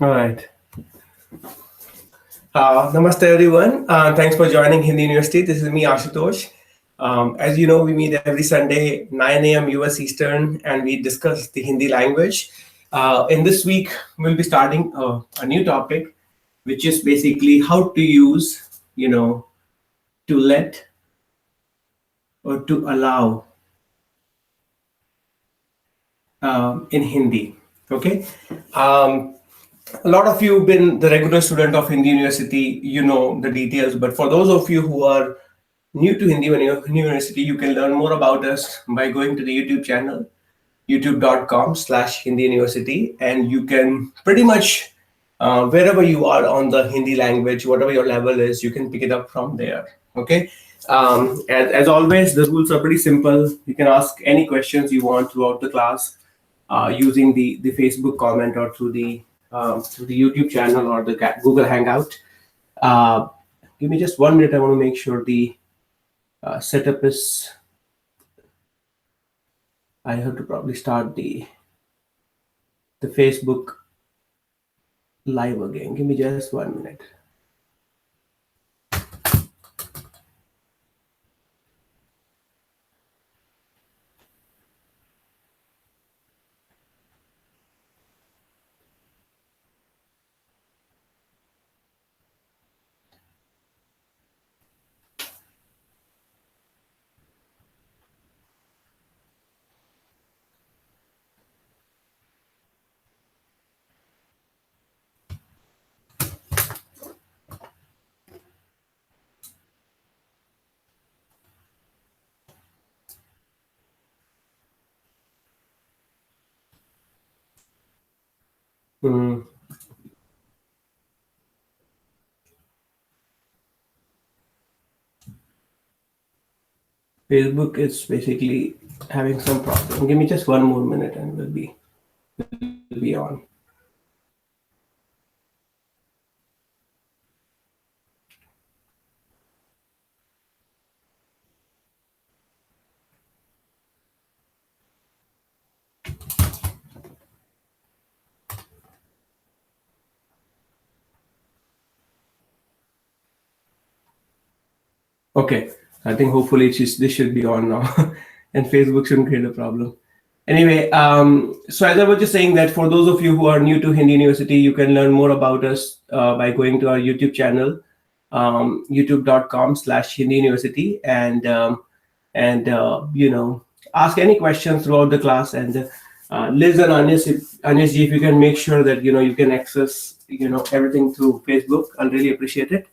All right. Namaste, everyone. Thanks for joining Hindi University. This is me, Ashutosh. As you know, we meet every Sunday, 9 a.m. US Eastern, and we discuss the Hindi language. In this week, we'll be starting a new topic, which is basically how to use, to let or to allow in Hindi. Okay. Um, a lot of you have been the regular student of Hindi University, you know the details. But for those of you who are new to University, you can learn more about us by going to the YouTube channel, youtube.com/Hindi University, and you can pretty much, wherever you are on the Hindi language, whatever your level is, you can pick it up from there. Okay. As always, the rules are pretty simple. You can ask any questions you want throughout the class using the Facebook comment or through the YouTube channel or the Google Hangout. Uh, Give me just 1 minute. I want to make sure the setup is. I have to probably start the Facebook live again. Give me just 1 minute. Hmm. Facebook is basically having some problem. Give me just 1 more minute and we'll be on. Okay, I think hopefully this should be on now, and Facebook shouldn't create a problem. Anyway, so as I was just saying that for those of you who are new to Hindi University, you can learn more about us by going to our YouTube channel, youtube.com/Hindi University, and ask any questions throughout the class. And Liz and Anish ji, if you can make sure that you can access everything through Facebook, I'll really appreciate it.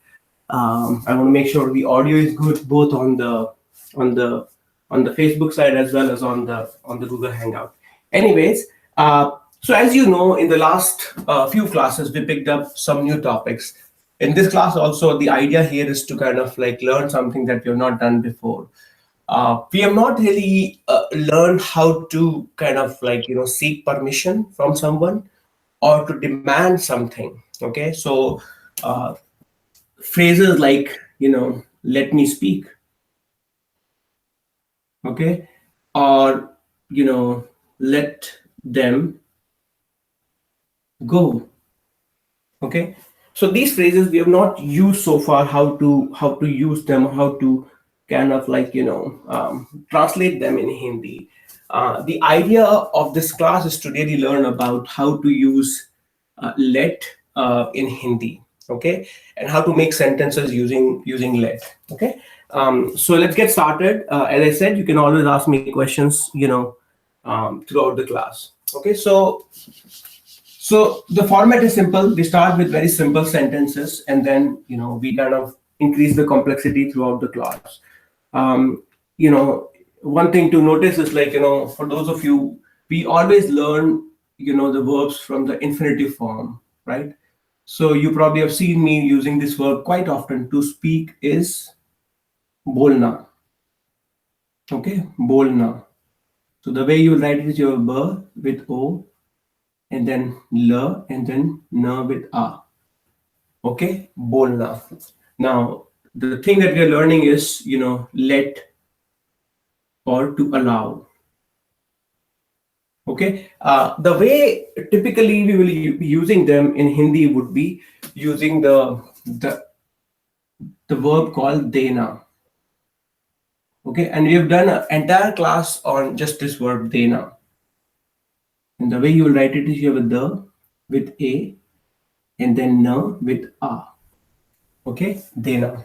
I want to make sure the audio is good both on the on the Facebook side as well as on the Google Hangout. Anyways, so as you know, in the last few classes, we picked up some new topics. In this class, also, the idea here is to kind of like learn something that we have not done before. We have not really learned how to kind of like seek permission from someone or to demand something. Okay, so phrases like let me speak, okay, or let them go, okay. So these phrases we have not used so far, how to use them, how to kind of like translate them in Hindi. The idea of this class is to really learn about how to use let in Hindi, okay, and how to make sentences using let, okay. So let's get started. As I said, you can always ask me questions, throughout the class. Okay, so the format is simple. We start with very simple sentences, and then we kind of increase the complexity throughout the class. Um, One thing to notice is like for those of you, we always learn the verbs from the infinitive form, right? So you probably have seen me using this verb quite often. To speak is bolna, okay, bolna. So the way you write it is your b with o, and then l, and then n with a. Okay, bolna. Now, the thing that we are learning is, let or to allow. Okay, the way typically we will be using them in Hindi would be using the verb called dena. Okay, and we have done an entire class on just this verb dena. And the way you will write it is you have a the with a and then na with a. Okay, dena.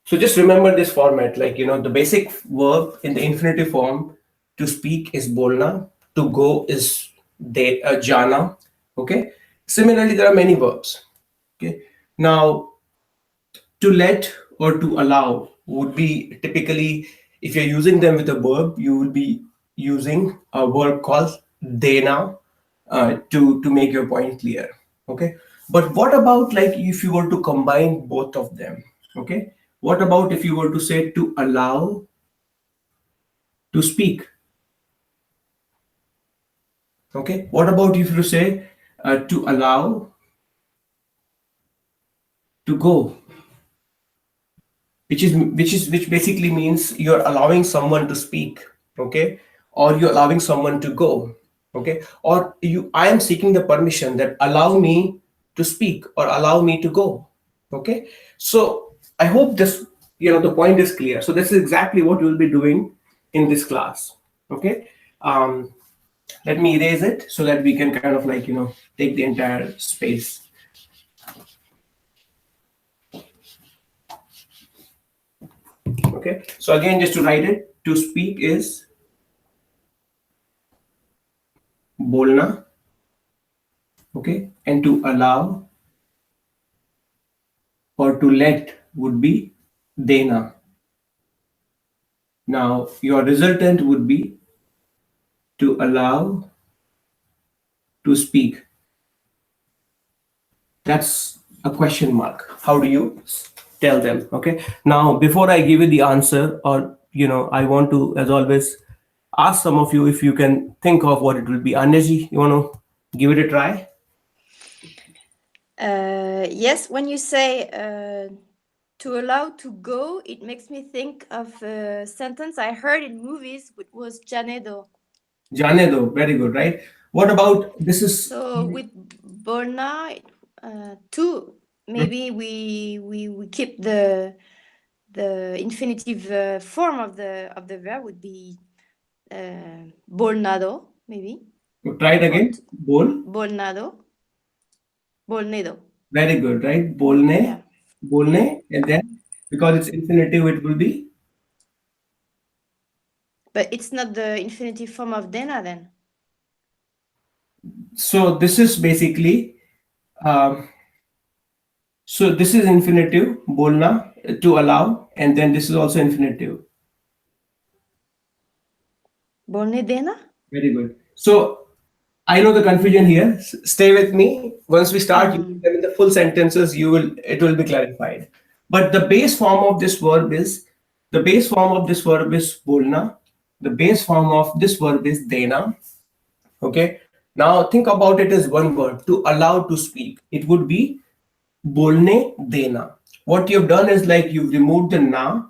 So just remember this format, like the basic verb in the infinitive form to speak is bolna, to go is jana. Okay. Similarly, there are many verbs. Okay. Now, to let or to allow would be typically, if you're using them with a verb, you will be using a verb called dena to make your point clear. Okay, but what about like if you were to combine both of them? Okay, what about if you were to say to allow to speak? Okay, what about if you say to allow to go? Which basically means you're allowing someone to speak, okay, or you're allowing someone to go, okay, or you I am seeking the permission that allow me to speak or allow me to go. Okay, so I hope this, the point is clear. So this is exactly what we'll be doing in this class. Okay, um let me erase it so that we can kind of like take the entire space. Okay, so again, just to write it, to speak is bolna. Okay, and to allow or to let would be dena. Now your resultant would be to allow to speak. That's a question mark. How do you tell them? Okay, now before I give you the answer, or I want to, as always, ask some of you if you can think of what it will be. Anyaji, you want to give it a try? Yes, when you say to allow to go, it makes me think of a sentence I heard in movies, which was Janedo. Jane do, very good, right? What about this is So with Borna, to maybe we keep the infinitive form of the verb would be Bornado, maybe, try it or again. Bol. Bornado, Bolnedo. Very good, right? Bolne, Yeah, bolne, and then because it's infinitive, it will be. but it's not the infinitive form of Dena then. So this is basically, um, so this is infinitive, bolna, to allow, and then this is also infinitive. Borne Dena. Very good. So I know the confusion here. Stay with me. Once we start using Mm. them in the full sentences, it will be clarified. But the base form of this verb is bolna. The base form of this verb is dena. Okay. Now think about it as one word, to allow to speak. It would be bolne dena. What you've done is like you've removed the na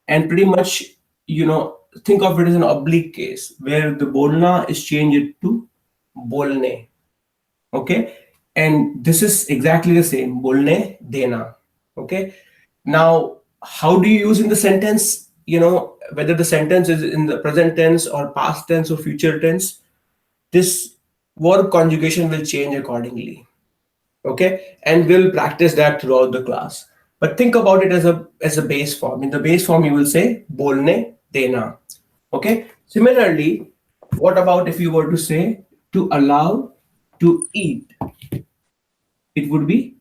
and pretty much, think of it as an oblique case where the bolna is changed to bolne. Okay. And this is exactly the same, bolne dena. Okay. Now, how do you use in the sentence? Whether the sentence is in the present tense or past tense or future tense, this verb conjugation will change accordingly. Okay, and we'll practice that throughout the class. But think about it as a base form. In the base form you will say bolne dena. Okay, similarly, what about if you were to say to allow to eat? It would be,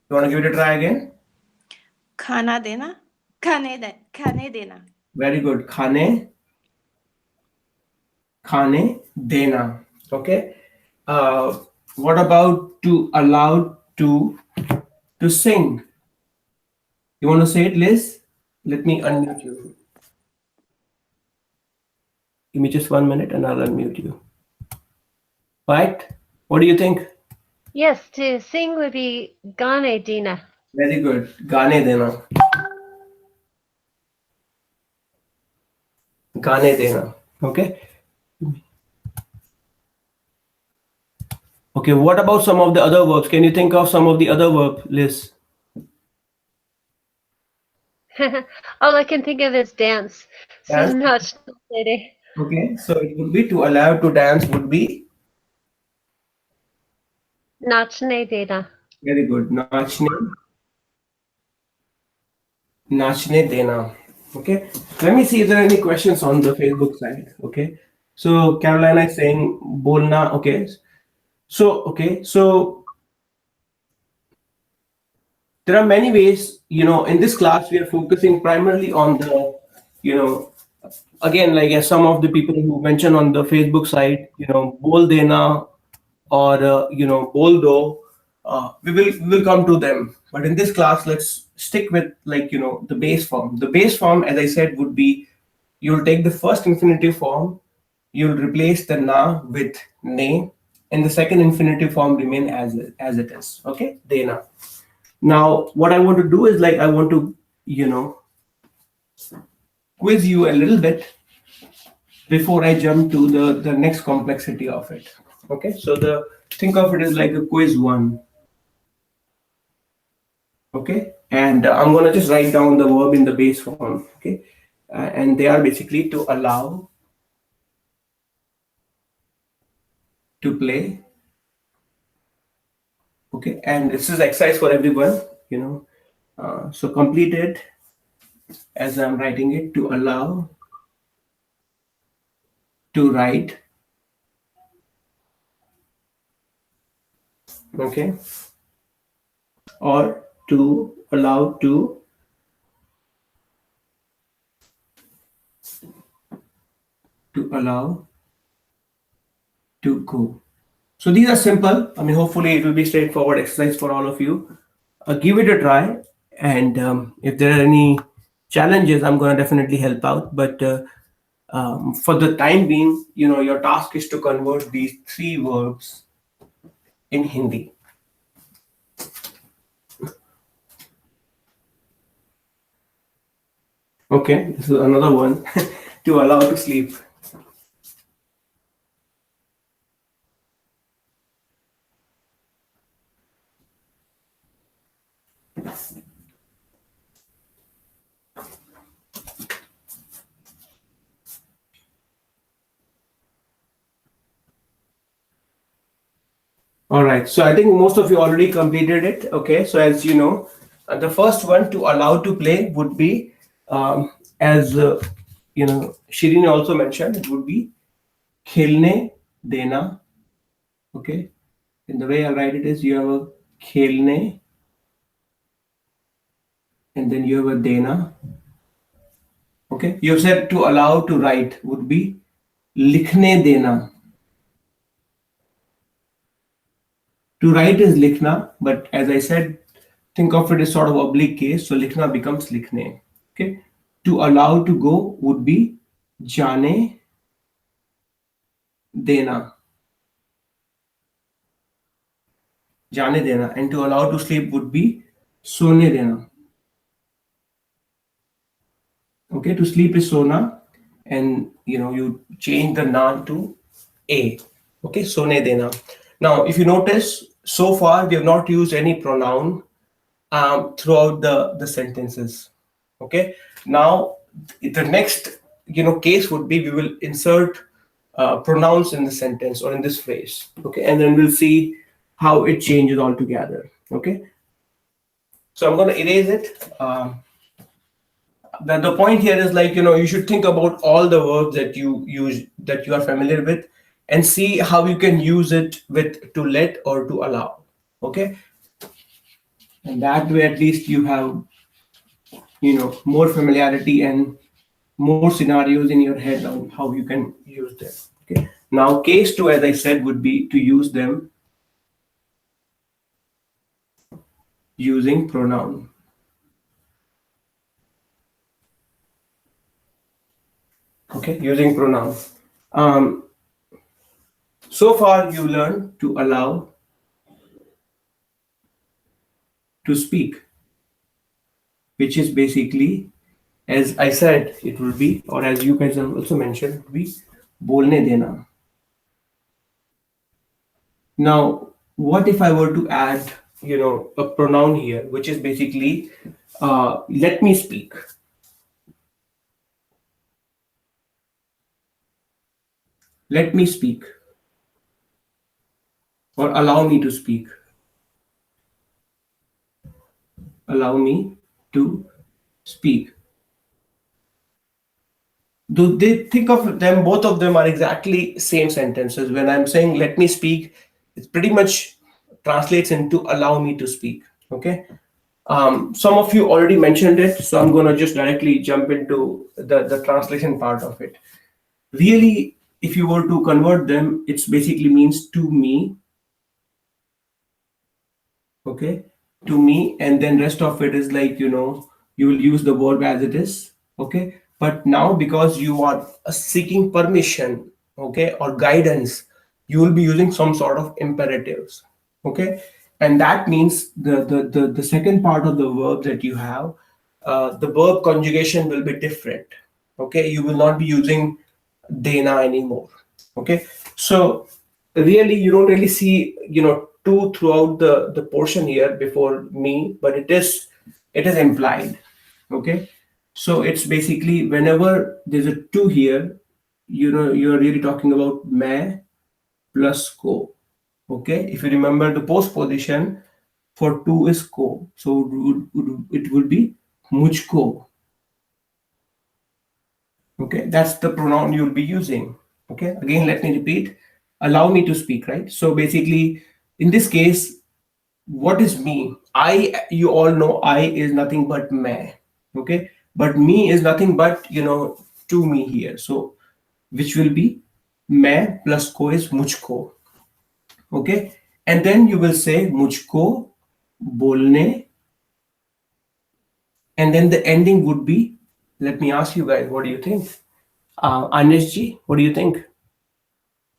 you want to give it a try again? Khana Dena. Khane Dena. Very good. Khane dena. Okay, uh, what about to allow to sing? You want to say it, Liz? Let me unmute you. Give me just 1 minute and I'll unmute you. Right? What do you think? Yes, to sing would be Gane Dina. Very good. Gaane dena. गाने देना. Okay. Okay, what about some of the other verbs? Can you think of some of the other verb, Liz? All I can think of is dance. So Dance. not lady. Okay, so it would be to allow to dance would be Nachne dena. very good. Nachne dena. Okay, let me see if there are any questions on the Facebook side. Okay, so Carolina is saying bolna. Okay, so there are many ways. In this class we are focusing primarily on the, you know, again, like as some of the people who mentioned on the Facebook side, bol dena or bol do, we will come to them. But in this class, let's stick with, like, the base form. The base form, as I said, would be you'll take the first infinitive form, you'll replace the na with ne, and the second infinitive form remain as it is. Okay, dena. Now, what I want to do is, like, I want to quiz you a little bit before I jump to the next complexity of it. Okay, so the think of it as like a quiz one. Okay, and I'm gonna just write down the verb in the base form. Okay, and they are basically to allow, to play. Okay, and this is exercise for everyone. So complete it as I'm writing it: to allow, to write. Okay, or to allow, to allow to go. So these are simple. I mean, hopefully it will be straightforward exercise for all of you. Give it a try, and if there are any challenges, I'm going to definitely help out. But for the time being, your task is to convert these three verbs in Hindi. Okay, this is another one. To allow to sleep. All right, so I think most of you already completed it. Okay, so as you know, the first one, to allow to play, would be, as Shirin also mentioned, it would be khelne dena. Okay, and the way I write it is, you have a khelne, and then you have a dena. Okay, you have said to allow to write would be likhne dena. To write is likhna, but as I said, think of it as sort of oblique case, so likhna becomes likhne. Okay, to allow to go would be jane dena, jane dena, and to allow to sleep would be sone dena. Okay, to sleep is sona, and you change the na to a. Okay, sone dena. Now, if you notice, so far we have not used any pronoun throughout the sentences. Okay, now the next case would be, we will insert pronouns in the sentence or in this phrase. Okay, and then we'll see how it changes altogether. Okay, so I'm going to erase it. The point here is, like, you should think about all the verbs that you use, that you are familiar with, and see how you can use it with to let or to allow. Okay, and that way at least you have more familiarity and more scenarios in your head on how you can use them. Okay, now case 2, as I said, would be to use them using pronoun. Okay, using pronoun. So far you learned to allow to speak, which is basically as I said, it will be, or as you guys have also mentioned, it will be bolne dena. Now, what if I were to add, a pronoun here, which is basically, let me speak. Let me speak, or allow me to speak. Allow me to speak. Do they think of them? Both of them are exactly same sentences. When I'm saying let me speak, it pretty much translates into allow me to speak. Okay. Some of you already mentioned it, so I'm going to just directly jump into the translation part of it. Really, if you were to convert them, it's basically means to me. Okay, to me, and then rest of it is like, you will use the verb as it is. Okay, but now because you are seeking permission, okay, or guidance, you will be using some sort of imperatives. Okay, and that means the second part of the verb that you have, the verb conjugation will be different. Okay, you will not be using dena anymore. Okay, so really you don't really see, two throughout the portion here before me, but it is implied. Okay, so it's basically whenever there's a two here, you're really talking about मैं plus को. Okay, if you remember the post position for two is को, so it would be मुझको. Okay, that's the pronoun you'll be using. Okay, again, let me repeat, allow me to speak, right? So basically, in this case, what is me? I, you all know I is nothing but मैं. Okay, but me is nothing but, to me here. So which will be मैं plus को is मुझको. Okay, and then you will say मुझको बोलने, and then the ending would be, let me ask you guys, what do you think? Anish ji, what do you think?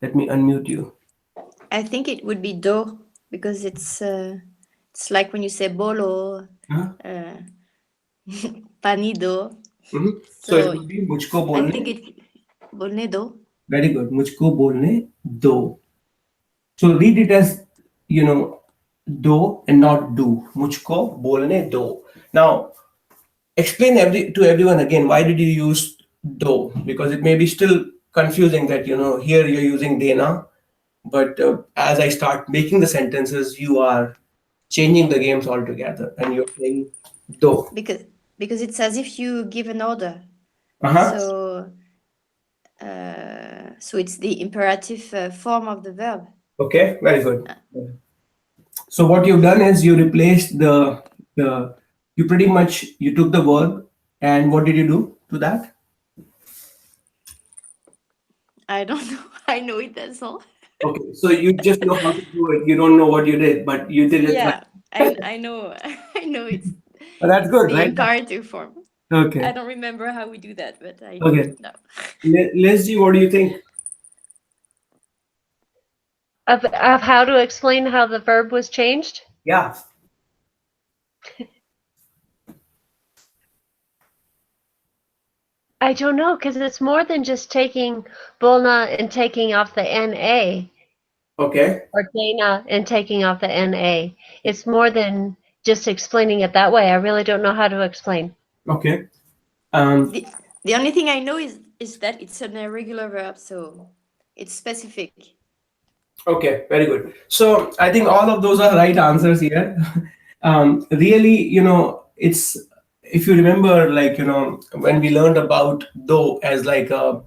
Let me unmute you. I think it would be do, because it's like when you say bolo, Huh? panido. So it So would be मुझको I बोलने. think it bolne do. Very good. मुझको बोलने दो. So read it as, दो and not do. मुझको बोलने दो. Now explain to everyone again, why did you use do? Because it may be still confusing that, here you're using dena, but as I start making the sentences, you are changing the games altogether and you're saying do. Because it's as if you give an order. Uh-huh. So it's the imperative form of the verb. Okay, very good. So what you've done is you replaced the you pretty much you took the verb, and what did you do to that? I don't know. I know it, that's all. Okay, so you just know how to do it. You don't know what you did, but you did it right. Yeah, I know. I know it's But that's good, the right? imperative form. Okay. I don't remember how we do that, but I Okay. know. Leslie, what do you think? Of how to explain how the verb was changed? Yeah. I don't know, because it's more than just taking Bolna and taking off the NA, Okay. or Dana and taking off the NA. It's more than just explaining it that way. I really don't know how to explain. Okay. The only thing I know is that it's an irregular verb, so it's specific. Okay, very good. So I think all of those are right answers here. Really, it's, if you remember, like, when we learned about do as like a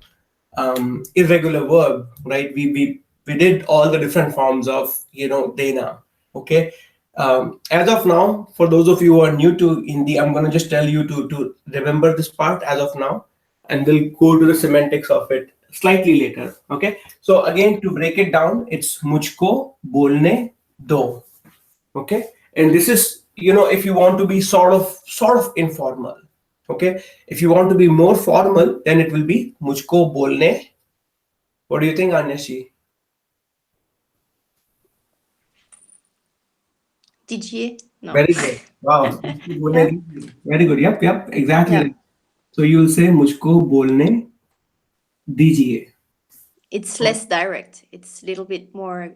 irregular verb, right? We did all the different forms of, dena. Okay. As of now, for those of you who are new to Hindi, I'm gonna just tell you to remember this part as of now, and we'll go to the semantics of it slightly later. Okay. So again, to break it down, it's मुझको बोलने दो. Okay, and this is, if you want to be sort of informal. Okay, if you want to be more formal, then it will be मुझको बोलने. What do you think, Anyashi? Didier? No. Very good. Wow. Yeah. Very good. Yep, exactly. Yeah. Right. So you'll say मुझको बोलने दीजिए. It's less direct. It's a little bit more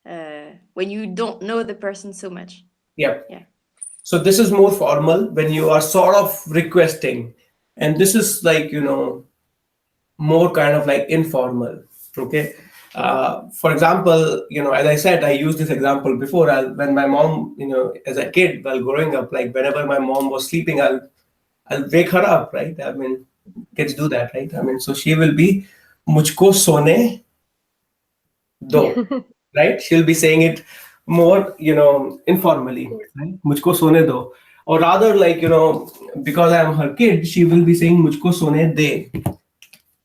when you don't know the person so much. Yep. Yeah. So this is more formal when you are sort of requesting, and this is like more kind of like informal. Okay. For example, as I said, I used this example before. When my mom, as a kid, while growing up, like whenever my mom was sleeping, I'll wake her up, right? I mean, kids do that, right? I mean, so she will be "मुझको सोने दो," right? She'll be saying it more, informally, right? "मुझको सोने दो," or rather, like because I am her kid, she will be saying "मुझको सोने दे,"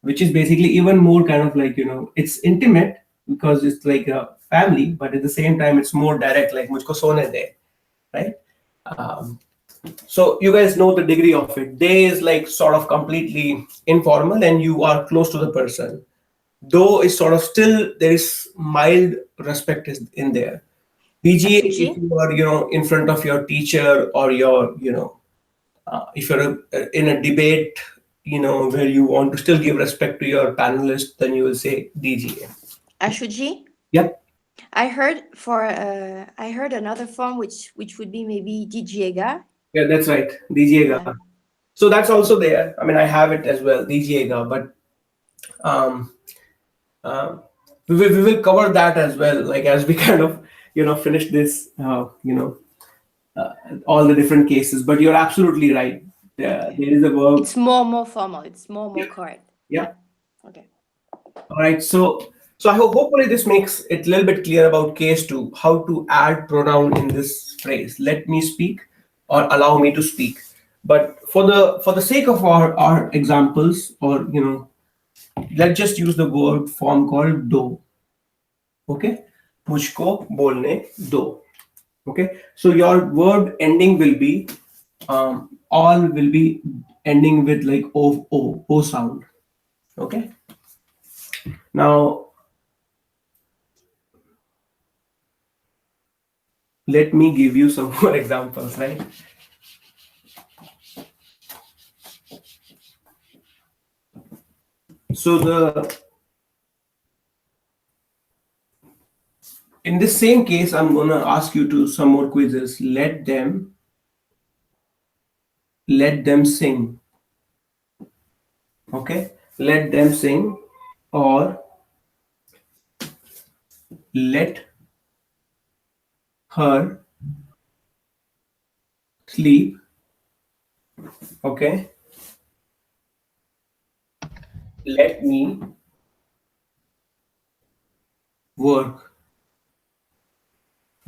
which is basically even more kind of like it's intimate because it's like a family, but at the same time it's more direct, like "मुझको सोने दे," right? Um, so you guys know the degree of it. They is like sort of completely informal and you are close to the person. Though is sort of still there is mild respect is in there. PGA, Ashu if Ji? you are in front of your teacher or your if you're in a debate where you want to still give respect to your panelist, then you will say DGA. Ashu Ji? Yep. I heard another form which would be maybe DGEGA. Yeah, that's right. DGA. Yeah. So that's also there. I mean, I have it as well, DGA, but um, uh, we will cover that as well, like as we kind of finish this, all the different cases. But you're absolutely right. There is a verb. It's more formal. It's more correct. Yeah. Okay. All right. So I hope hopefully this makes it a little bit clear about case two, how to add pronoun in this phrase. Let me speak or allow me to speak. But for the sake of our examples, or let's just use the verb form called do. Okay, मुझको बोलने दो. Okay, so your verb ending will be all will be ending with like o sound. Okay, now let me give you some more examples, right? So in this same case, I'm gonna ask you to some more quizzes. Let them sing. Okay, let them sing, or let her sleep. Okay, let me work.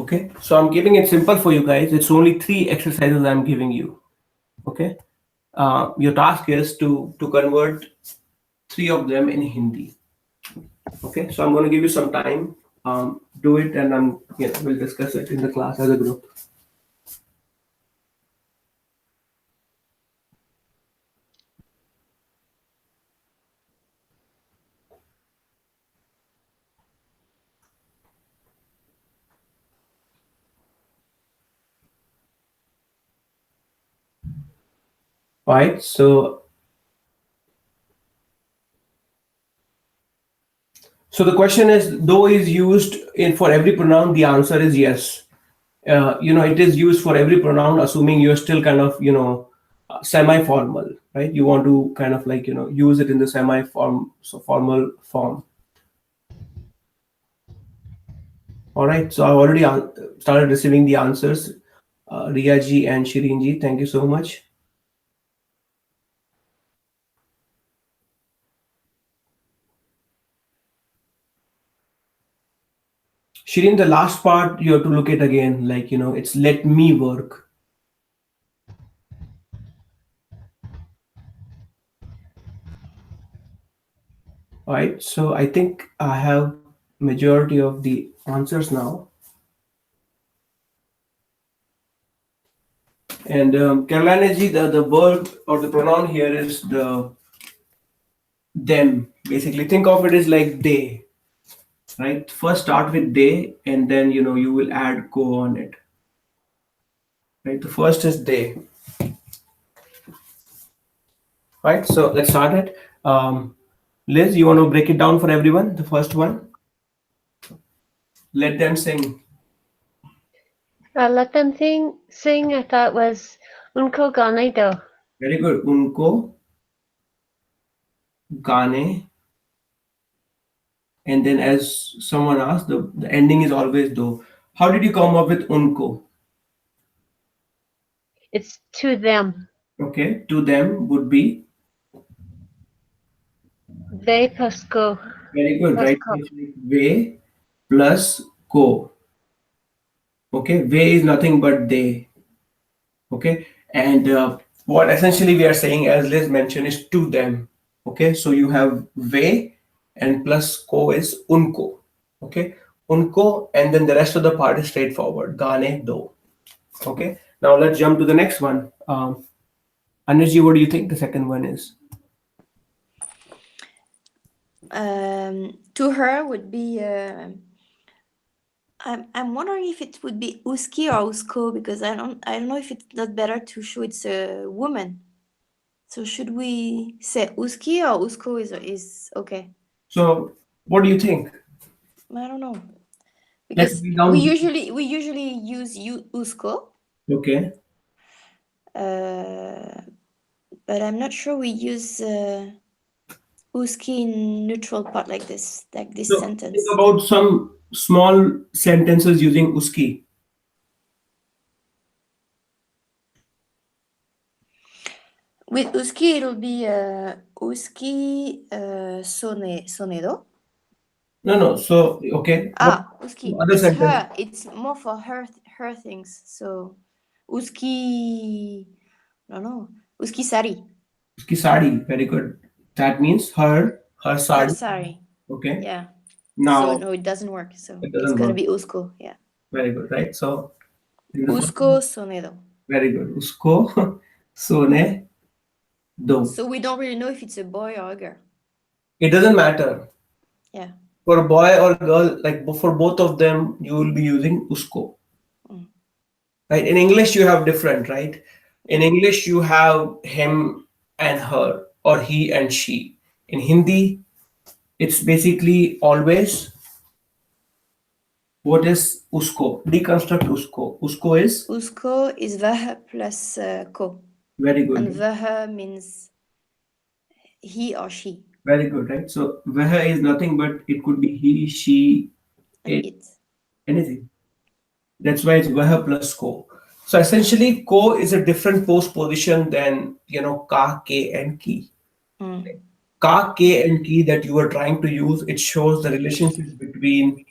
Okay, so I'm keeping it simple for you guys. It's only 3 exercises I'm giving you. Okay, your task is to convert 3 of them in Hindi. Okay, so I'm going to give you some time. Do it, and we'll discuss it in the class as a group. All right, so the question is, though is used in for every pronoun, the answer is yes. It is used for every pronoun, assuming you're still kind of, semi-formal, right? You want to kind of like, use it in the formal form. All right, so I already started receiving the answers. Riya ji and Shirin ji, thank you so much. Shirin, the last part you have to look at again, like, it's let me work. All right, so I think I have majority of the answers now. And Carolina ji, the verb or the pronoun here is them. Basically, think of it as like they, right? First start with they, and then you will add go on it. Right? The first is they. Right. So let's start it. Liz, you want to break it down for everyone? The first one, let them sing. Let them sing, I thought was Unko Ganaido. Very good. Unko gaane. And then, as someone asked, the ending is always do. How did you come up with unko? It's to them. Okay, to them would be They plus go. very good, Plus right? go. It's like way plus ko. Okay, way is nothing but they. Okay, and what essentially we are saying, as Liz mentioned, is to them. Okay, so you have way and plus ko is unko. Okay, unko, and then the rest of the part is straightforward. Gaane do. Okay, now let's jump to the next one. Anuji, what do you think the second one is? To her would be. I'm wondering if it would be Uski or Usko because I don't know if it's not better to show it's a woman. So should we say Uski or Usko is okay? So, what do you think? I don't know Let's because be we down. usually use Usko, Okay. uh, but I'm not sure we use Uski in neutral part like this So, think sentence. about some small sentences using uski. With Uski, it'll be Uski sonedo. No, no. So, okay. What Uski. other It's sentence? her. It's more for her things. So Uski. No, no. Uski sari. Uski sari. Very good. That means her Her sari. sari. Okay. Yeah. So Now, no, it doesn't work. So it it's doesn't gonna work. be Usko. Yeah. Very good, right? So, in the first Usko sonedo. very good. Usko sone do. So we don't really know if it's a boy or a girl. It doesn't matter. Yeah. For a boy or girl, like for both of them, you will be using usko. Mm. Right? In English, you have different, right? In Yeah. English, you have him and her, or he and she. In Hindi, it's basically always what is usko. Deconstruct usko. Usko is Usko is vah plus ko. very And good. vah means he or she Very good, right? So vah is nothing but it could be he, she, and it, it. anything. That's why it's vah plus ko. So essentially, ko is a different post position than ka, ke, and ki. Mm. Ka, ke, and ki that you are trying to use, it shows the relationship between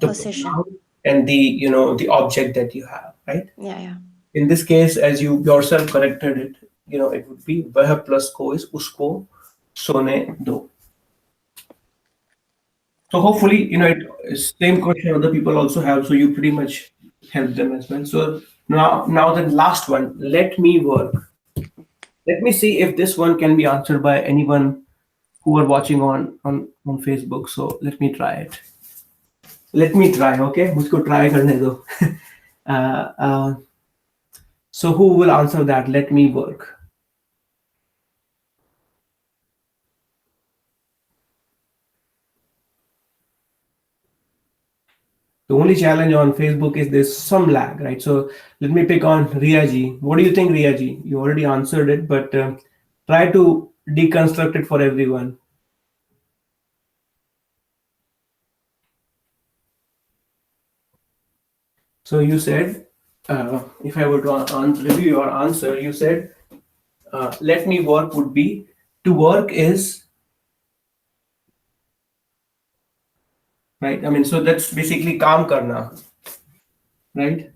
the Possession. pronoun and the object that you have, right? Yeah, yeah. In this case, as you yourself corrected it, it would be vah plus ko is usko sone do. So hopefully, same question other people also have, so you pretty much help them as well. So now the last one, let me work. Let me see if this one can be answered by anyone who are watching on Facebook. So let me try it. Let me try, okay? मुझको try करने दो. uh, uh, so who will answer that? Let me work. The only challenge on Facebook is there's some lag, right? So let me pick on Riyaji. What do you think, Riyaji? You already answered it, but try to deconstruct it for everyone. So you said, if I were to review your answer, you said, let me work would be to work is, right? I mean, so that's basically kaam karna, right?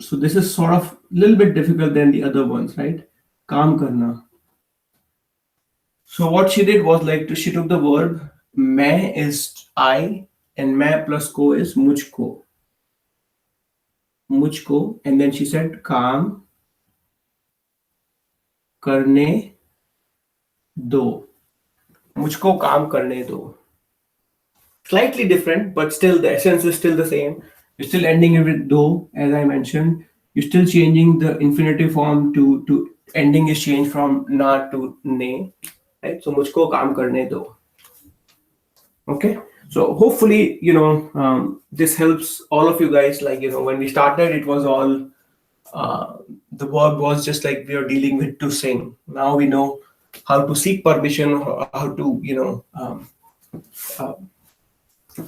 So this is sort of a little bit difficult than the other ones, right? Kaam karna. So what she did was like she took the verb मैं is I and मैं plus ko is मुझको, and then she said काम करने दो, मुझको काम करने दो. Slightly different, but still the essence is still the same. You're still ending it with do, as I mentioned. You're still changing the infinitive form to ending is changed from na to ne, right? So mujhko kaam karne do. Okay. So hopefully, this helps all of you guys. Like, when we started, it was all uh, the verb was just like we are dealing with to sing. Now we know how to seek permission, how to, uh,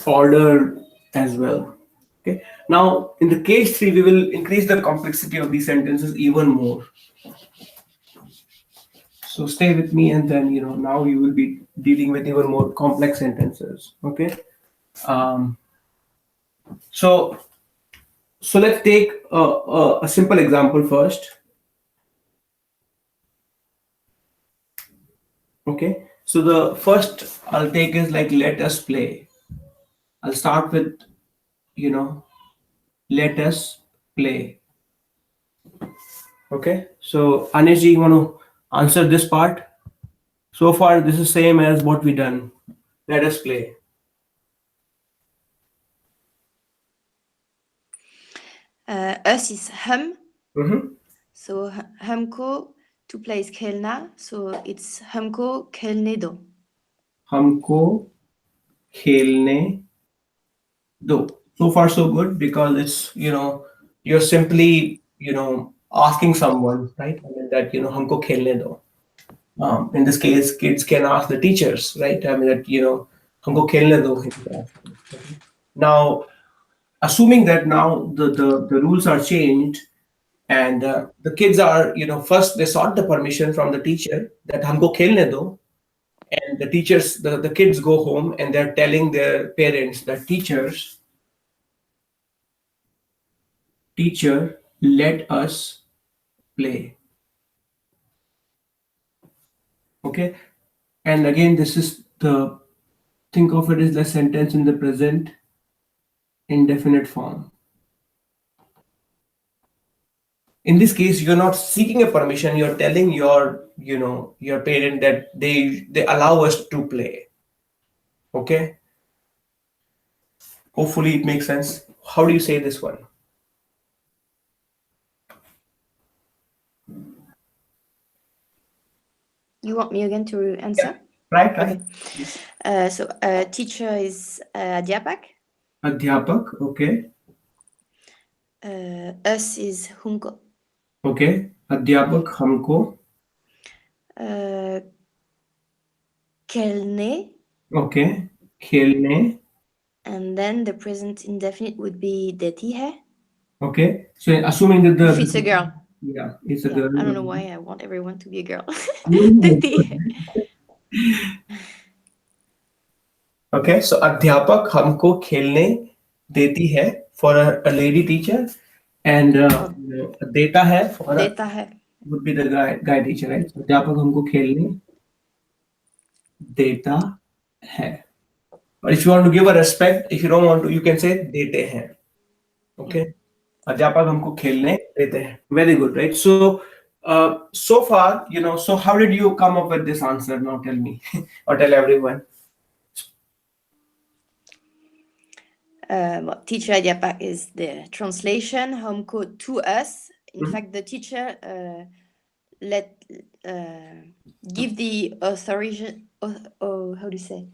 order as well. Okay. Now, in the case three, we will increase the complexity of these sentences even more. So stay with me, and then now you will be dealing with even more complex sentences. Okay. Um, so let's take a simple example first. Okay. So the first I'll take is like let us play. I'll start with you know let us play. Okay. So Anish, you want to answer this part? So far, this is same as what we done. Let us play. Us is hum. Mm-hmm. So हमको to play is खेलना. So it's हमको खेलने दो. हमको खेलने दो. So far, so good because it's you're simply asking someone, right? I mean that हमको खेलने दो. In this case, kids can ask the teachers, right? I mean that हमको खेलने दो. Okay. Now, assuming that now the rules are changed, and the kids are first they sought the permission from the teacher that हमको खेलने दो, and the kids go home and they're telling their parents that teacher let us play. Okay. And again, this is the think of it as the sentence in the present indefinite form. In this case, you're not seeking a permission, you're telling your parent that they allow us to play. Okay. Hopefully it makes sense. How do you say this one? You want me again to answer? Right. Okay. So teacher is अध्यापक. Adhyapak. Okay. Us is हमको. Okay. Adhyapak हमको. खेलने. Okay. खेलने. And then the present indefinite would be देती है. Okay. So assuming that If it's a girl. yeah, it's a Yeah, girl. I don't know why I want everyone to be a girl. No. देती है. Okay. So अध्यापक हमको खेलने देती है for a lady teacher, and देता है for a देता है. would be the guy teacher, right? So अध्यापक हमको खेलने देता है. But if you want to give a respect, if you don't want to, you can say देते हैं. Okay. अध्यापक हमको खेलने देते हैं. Very good, right? So far, so how did you come up with this answer? Now tell me, or tell everyone. Teacher अध्यापक is the translation. हमको to us. In fact, the teacher give the authorization. How do you say?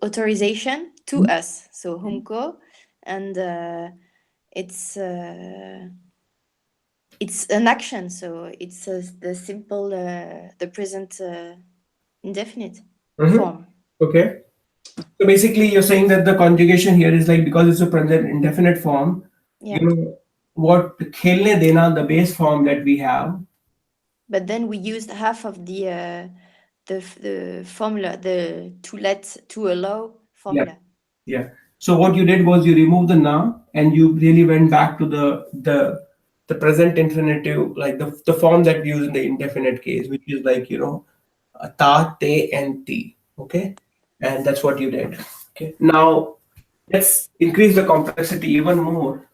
Authorization to us. So हमको, and it's an action. So it's the simple the present indefinite form. Okay. So basically, you're saying that the conjugation here is like because it's a present indefinite form. Yeah. What खेलने देना, the base form that we have. But then we used half of the formula, the to allow formula. Yeah. So what you did was you removed the na and you really went back to the present infinitive, like the form that we use in the indefinite case, which is like ta, te, and ti. Okay, and that's what you did. Okay. Now let's increase the complexity even more,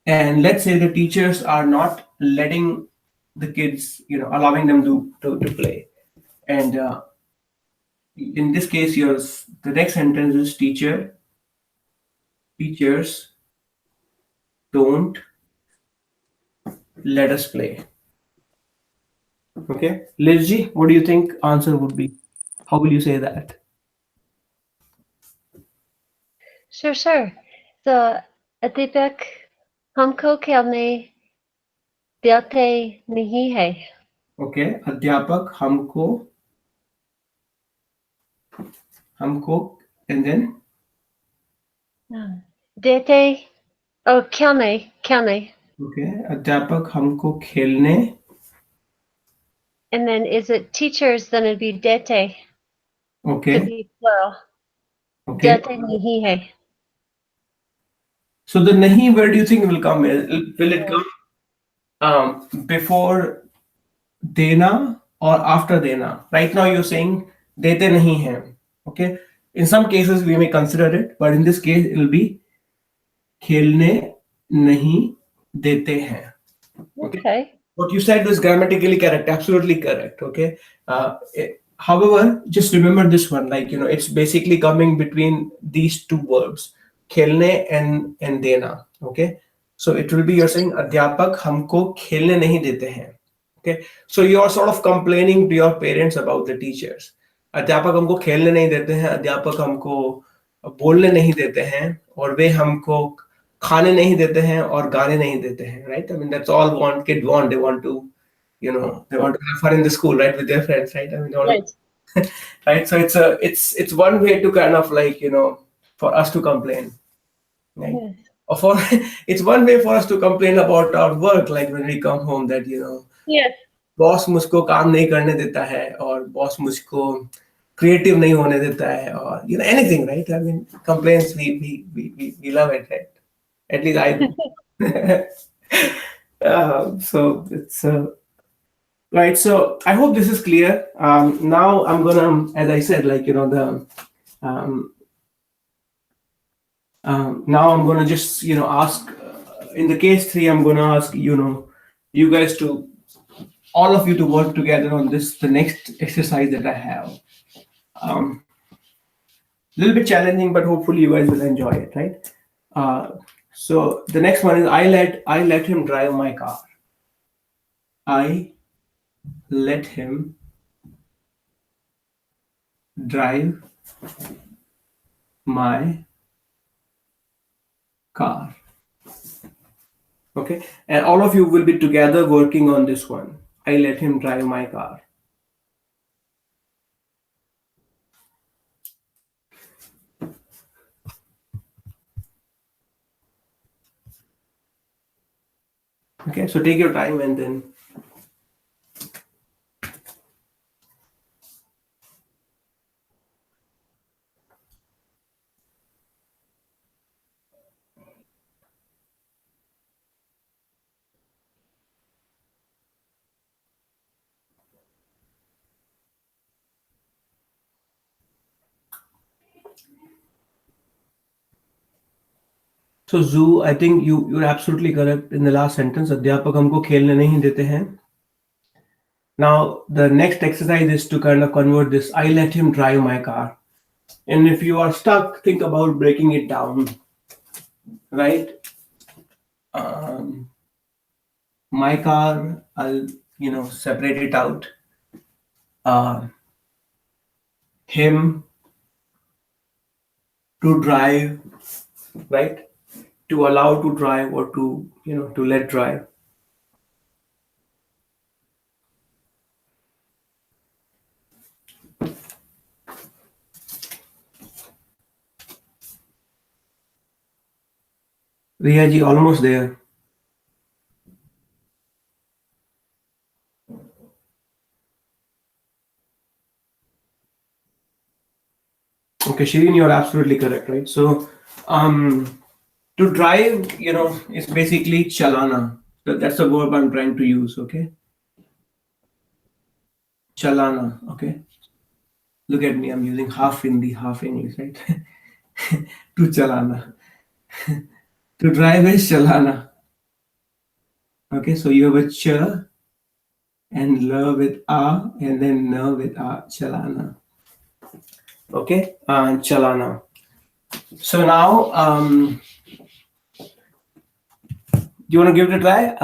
and let's say the teachers are not letting the kids, allowing them to play, and in this case, the next sentence is teachers don't let us play. Okay, Liz ji, what do you think answer would be? How will you say that? Sure, sure. So, Adipak, हमको खेलने देते नहीं है. Okay, अध्यापक हमको and then देते, oh, खेलने. okay, अध्यापक हमको खेलने. And then is it teachers, then it'd be dete, to Okay, be plural. okay. Dete नहीं है. So the nahi, where do you think will come? Will it come before dena or after dena? Right now you're saying dete nahi hai. Okay. In some cases we may consider it, but in this case it will be खेलने नहीं देते हैं. Okay. What you said was grammatically correct, absolutely correct. Okay. However, just remember this one, like, it's basically coming between these two verbs, खेलने and देना. Okay. So it will be, you're saying अध्यापक हमको खेलने नहीं देते हैं. Okay. So you're sort of complaining to your parents about the teachers. अध्यापक हमको खेलने नहीं देते हैं, अध्यापक हमको बोलने नहीं देते हैं, और वे हमको खाने नहीं देते हैं और गाने नहीं देते हैं, right? I mean, that's all kids want. They want to, they want to have fun in the school, right, with their friends, right? I mean, they want Right. to, right? So it's one way to kind of like, for us to complain, right? Yes. Or for it's one way for us to complain about our work, like when we come home, that Yes. Boss मुझको काम नहीं करने देता है, और boss मुझको creative नहीं होने देता है, और anything, right? I mean, complaints, we love it, right? At least I do. So it's right. So I hope this is clear. Now I'm gonna, as I said, like, um, now I'm gonna just ask. In the case 3, I'm gonna ask you guys to, all of you, to work together on this, the next exercise that I have. Little bit challenging, but hopefully you guys will enjoy it, right? So the next one is I let him drive my car. I let him drive my car. Okay, and all of you will be together working on this one. I let him drive my car. Okay, so take your time and then. So Zoo, I think you're absolutely correct in the last sentence. अध्यापक हमको खेलने नहीं देते हैं. Now the next exercise is to kind of convert this. I let him drive my car. And if you are stuck, think about breaking it down. Right? My car, I'll separate it out. Him, to drive, right? To allow to drive, or to to let drive. Riya ji, almost there. Okay, Shireen, you're absolutely correct, right? So, to drive, is basically chalana. So that's the verb I'm trying to use. Okay, chalana. Okay, look at me. I'm using half Hindi, half English, right? To chalana. To drive is chalana. Okay, so you have a ch and la with a, and then na with a, chalana. Okay, chalana. So now, do you want to give it a try?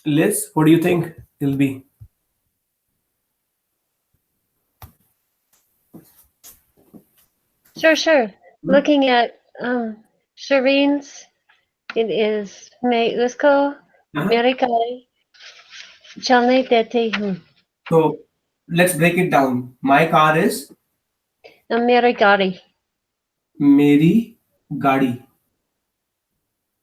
Liz, what do you think it'll be? Sure, sure. Hmm? Looking at Shireen's, it is मैं उसको Uh-huh. मेरे गाड़ी चलने देती हूँ. So let's break it down. My car is मेरी गाड़ी. मेरी गाड़ी.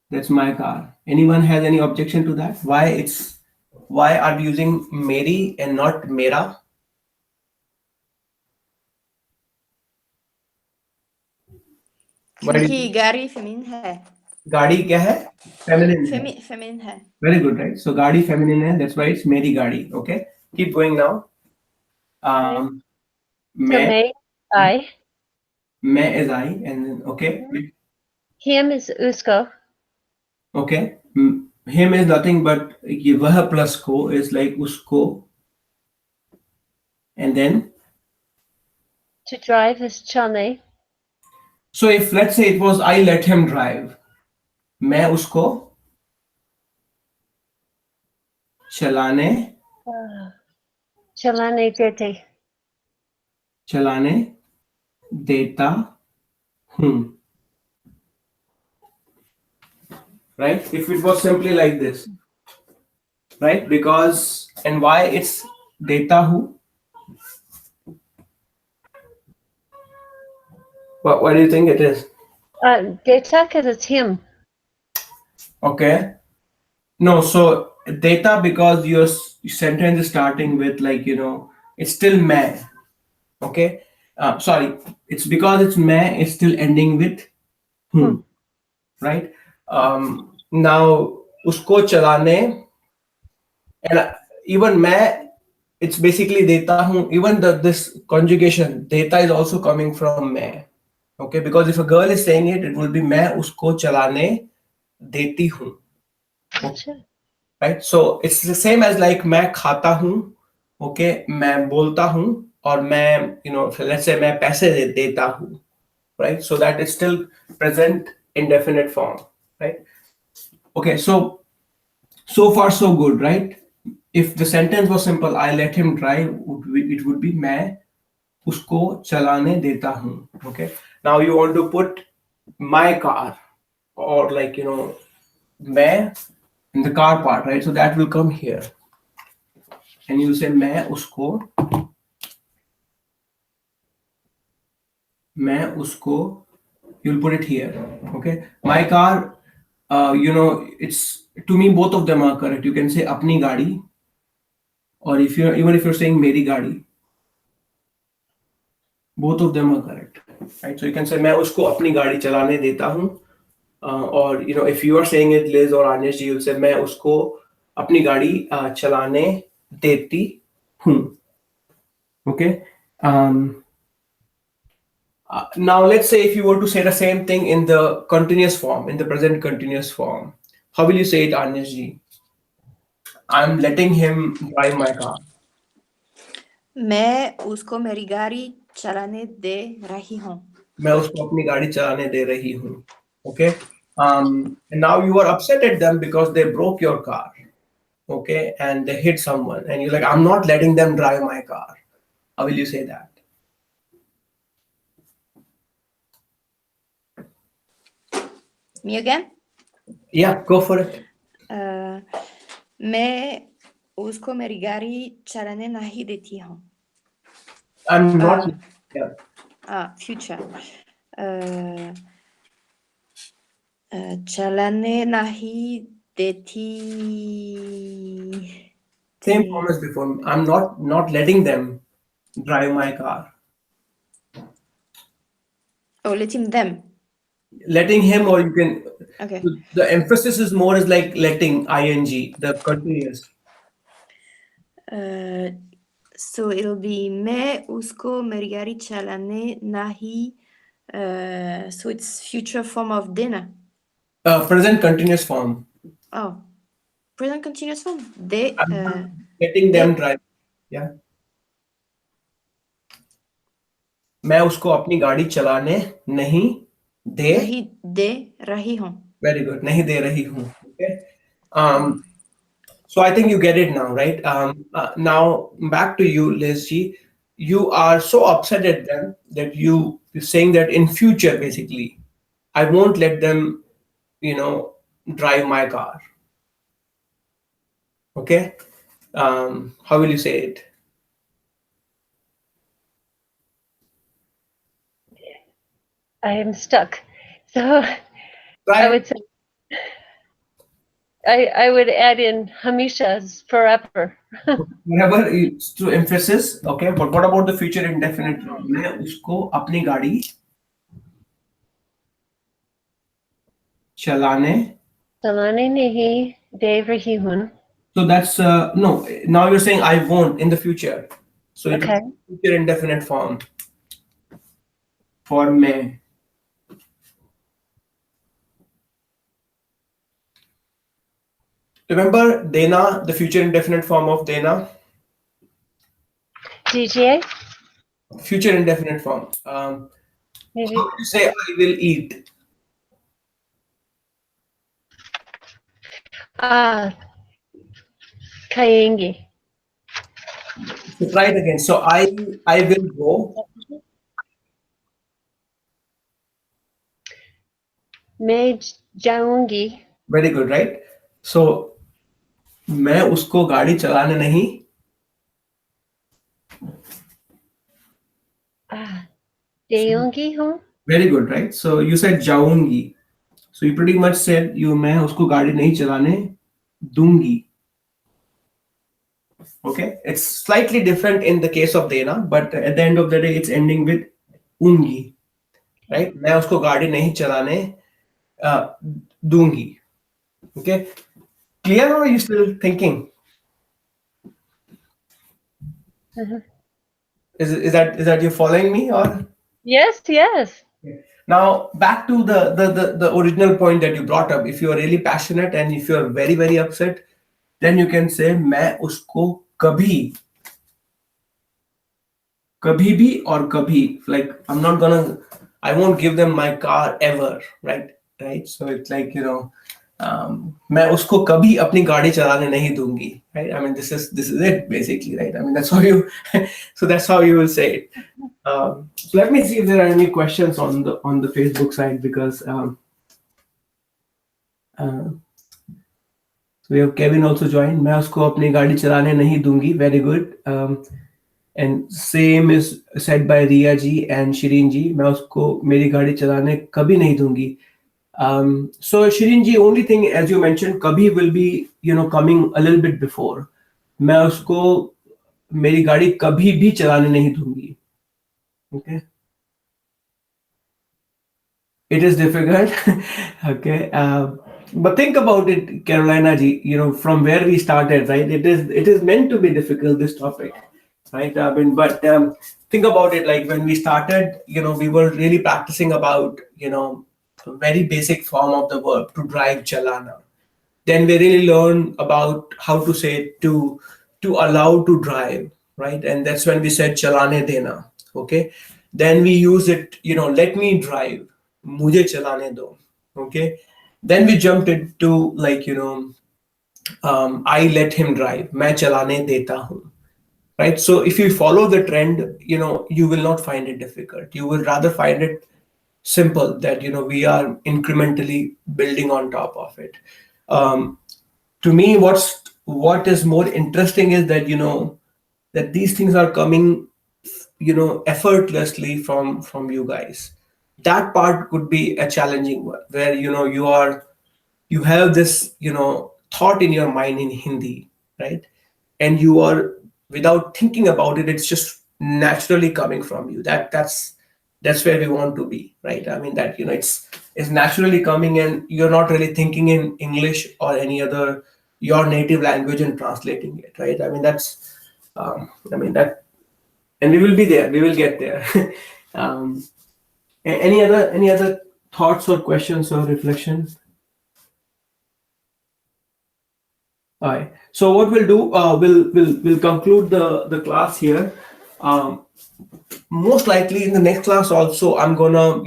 That's my car. Anyone has any objection to that? Why are we using Mary and not Mera? Why do क्योंकि you, गाड़ी फेमिन है. गाड़ी क्या है? Feminine है. फेमिन है. Very good, right? So गाड़ी feminine है. That's why it's मेरी गाड़ी. Okay. Keep going now. Okay. Um, So मैं I. मैं is I and then okay. Him is उसको. Okay. Him is nothing but ये वह plus को is like उसको and then To drive is चलने. so if let's say it was I let him drive, मैं उसको चलाने चलाने देते. चलाने देता हूँ, right? If it was simply like this, right? Because and why it's देता हूँ? What do you think it is? Data because it's him. Okay. No, so data because your sentence is starting with like it's still मैं. Okay. Sorry, it's because it's मैं. It's still ending with हूँ, right? Now उसको चलाने and even मैं it's basically देता हूँ. Even this conjugation देता is also coming from मैं. Okay, because if a girl is saying it, it will be मैं उसको चलाने देती हूँ. अच्छा. Right? So it's the same as like मैं खाता हूँ, okay, मैं बोलता हूँ और मैं let's say मैं पैसे देता हूँ, right? So that is still present indefinite form, right? Okay, so far so good, right? If the sentence was simple, I let him drive, it would be मैं उसको चलाने देता हूँ. Okay. Now you want to put my car or like मैं in the car part, right? So that will come here. And you say मैं उसको you'll put it here. Okay. My car, it's to me both of them are correct. You can say अपनी गाड़ी or if you're saying मेरी गाड़ी, both of them are correct, right? So you can say मैं उसको अपनी गाड़ी चलाने देता हूँ, or if you are saying it Liz or Anish, you'll say मैं उसको अपनी गाड़ी चलाने देती हूँ. Okay. Now let's say if you were to say the same thing in the continuous form, in the present continuous form, how will you say it, Anish ji? I'm letting him drive my car. मैं उसको मेरी गाड़ी चलाने दे रही हूँ. मैं उसको अपनी गाड़ी चलाने दे रही हूँ. Okay. And now you are upset at them because they broke your car. Okay, and they hit someone, and you're like, I'm not letting them drive my car. How will you say that? Me again? Yeah, go for it. मैं उसको मेरी गाड़ी चलाने नहीं देती हूँ. I'm not. Yeah. Future. चलाने नहीं देती. Same form as before. I'm not letting them drive my car. Oh, letting them. Letting him, or you can. Okay. The emphasis is more is like letting ing, the continuous. So it'll be मैं उसको मेरी गाड़ी चलाने नहीं. So it's future form of dinner. Present continuous form. Oh, present continuous form. They. I'm not letting them drive. Yeah. मैं उसको अपनी गाड़ी चलाने नहीं दे. नहीं दे रही हूँ. Very good. नहीं दे रही हूँ. Okay. So I think you get it now, right? Now back to you, Liz G. You are so upset at them that you saying that in future, basically, I won't let them, you know, drive my car. Okay. How will you say it? I am stuck. So I Try would say I would add in Hamisha's forever. whenever it's to emphasis. Okay, but what about the future indefinite form? मैं उसको अपनी गाड़ी चलाने. Salani nahi de rahi hun. So that's no. Now you're saying I won't in the future. So it is Okay. future indefinite form for मैं. Remember Dena, the future indefinite form of Dena? DGA? Future indefinite form. How do you say I will eat? Ah, Kayengi. So try it again. So I will go. मैं जाऊंगी. Very good, right? So मैं उसको गाड़ी चलाने नहीं. Ah, देऊंगी हूँ. Very good, right? So you said जाऊंगी. So you pretty much said you मैं उसको गाड़ी नहीं चलाने दूंगी. Okay, it's slightly different in the case of Dena, but at the end of the day, it's ending with ungi, right? मैं उसको गाड़ी नहीं चलाने दूंगी. Okay, clear or are you still thinking? Mhm. Is that you following me or? Yes, yes. Now back to the original point that you brought up. If you are really passionate and if you are very very upset, then you can say मैं उसको कभी भी और कभी, like I won't give them my car ever, right? So it's like, मैं उसको कभी अपनी गाड़ी चलाने नहीं दूंगी, right? I mean, this is it basically, right? I mean, that's how you so that's how you will say it. So let me see if there are any questions on the Facebook side, because uh, we have Kevin also joined. मैं उसको अपनी गाड़ी चलाने नहीं दूंगी. Very good. And same is said by Riya ji and Shirin ji. मैं उसको मेरी गाड़ी चलाने कभी नहीं दूंगी. So Shirin ji, only thing as you mentioned, kabhi will be coming a little bit before. मैं उसको मेरी गाड़ी कभी भी चलाने नहीं दूंगी. Okay. It is difficult. Okay. But think about it, Carolina ji, from where we started, right? It is meant to be difficult, this topic, right? I mean, but think about it, like when we started, we were really practicing about, a very basic form of the verb to drive, chalana. Then we really learn about how to say it, to allow to drive, right? And that's when we said chalane dena. Okay. Then we use it, let me drive, mujhe chalane do. Okay. Then we jumped into, like, I let him drive, मैं चलाने देता हूँ, right? So if you follow the trend, you will not find it difficult. You will rather find it simple, that we are incrementally building on top of it. To me, what is more interesting is that that these things are coming effortlessly from you guys. That part could be a challenging one, where you have this thought in your mind in Hindi, right? And you are, without thinking about it, it's just naturally coming from you. That's where we want to be, right? I mean, that it's naturally coming, and you're not really thinking in English or any other your native language and translating it, right? I mean, that, and we will be there, we will get there. um, any other thoughts or questions or reflection? All right. So what we'll do, we'll conclude the class here. Most likely in the next class also, I'm gonna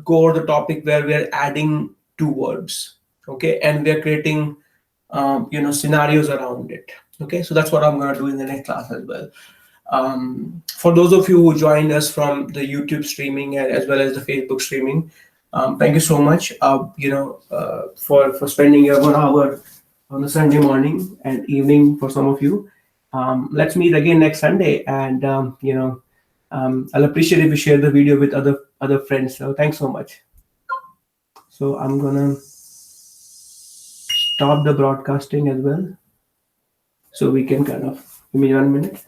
go over the topic where we're adding two words, okay, and we're creating scenarios around it. Okay, so that's what I'm gonna do in the next class as well. For those of you who joined us from the YouTube streaming and as well as the Facebook streaming, thank you so much. For spending your 1 hour on a Sunday morning and evening for some of you. Let's meet again next Sunday, and I'll appreciate if you share the video with other friends. So thanks so much. So I'm gonna stop the broadcasting as well, so we can kind of give me 1 minute.